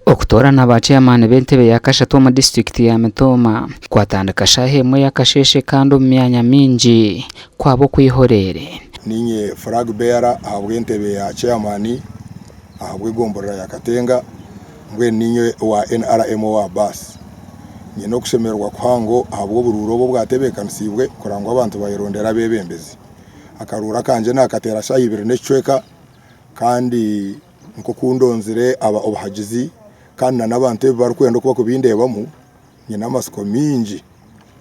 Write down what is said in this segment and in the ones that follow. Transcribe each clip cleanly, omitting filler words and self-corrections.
okutorana ba chairman b'entebe ya Kashatu mu district ya Mitoma kwatandika shahemwe ya Kasheshe kandi mu myanya mingi kwabo kwihorere ninye flag bearer ahabwe entebe ya chairman ahabwe gomborera ya Katenga mbwe ninye wa NRM wa bas nyino kushemerwa kwango ahabwo bururobo bwatebekanisiibwe kurangwa abantu bayirondera bebembezi akarura kanje nakatera shahibire necweka kandi nko kundonzire aba obahagizi kandi n'abantu barukwenda kuba kubindebamo nyina amasiko mingi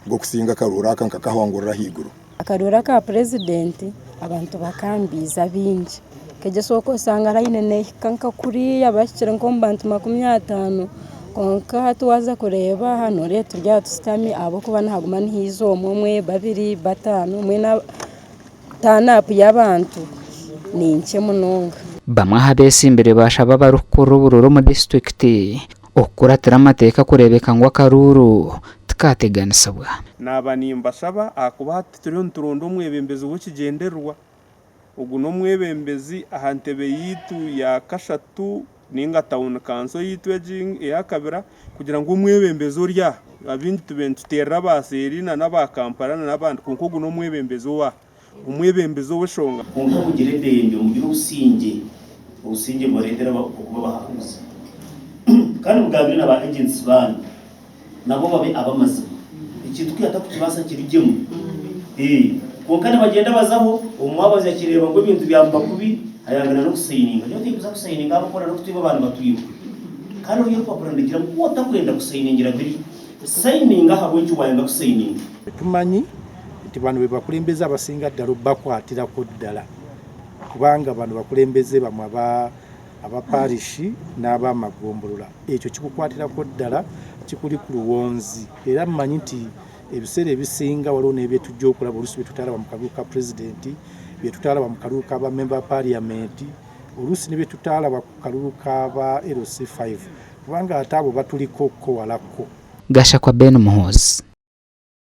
ngo kusinga karura kanka kahwangurira higuru akarura ka president abantu bakambiza bingi keje soko sanga rayine kanka kuri abashikira nkombantu 50 konka tuwaza kureba hano leta rya tusitami abo kuba ntaguma ntizo umwe babiri batanu mwe na tanapu y'abantu ninke munonga bamwe habese imbere bashaba barukuru bururu mu district okuratira amateka kurebeka ngo akaruru tikateganisabwa nabanimba saba akuba turundo mwebembezi ukigenderwa ugu no mwebembezi ahantebe yitu ya Kashatu ninga town council yitu ya kabira kugira ngo umwebembezi urya abindi tubentera baserina n'abakampara n'abandi kuko ugu no mwebembezi wa umwebembezi w'ishonga konka kugire dembe mugira ubusinge borendera kuba bahakuza kandi ubwabire n'aba agents bana nabo babe abamaze ikintu kwiyata kukibasa kirigemo konka n'abagenda bazaho umwabazi yakireba ngo ibintu byamba kubi ayangana no gusayininga cyo tibuza gusayininga abakora no kutiba abantu batuyiwe kandi uyo papuro ndigira ngo utakwenda gusayiningira biri sayininga habo icyo wayanga gusayininga tumanyi abantu bebakulembeza abasinga ddala bakwatira ko ddala kubanga abantu bakulembeze bamwe abaparishi n'abamagombolola ekyo kikukwatira ko ddala kikuli ku luwonzi era mmanyi nti ebiseera ebisinga waliwo n'ebyetujja okulaba oluusi byetutaalaba mu kalulu ka pulezidenti byetutaalaba mu kalulu k'aba member parliament oluusi ne byetutaalaba ku kalulu k'aba LC5 kubanga ate abo batuliko ko walako Gasha kwa Ben Muhozi.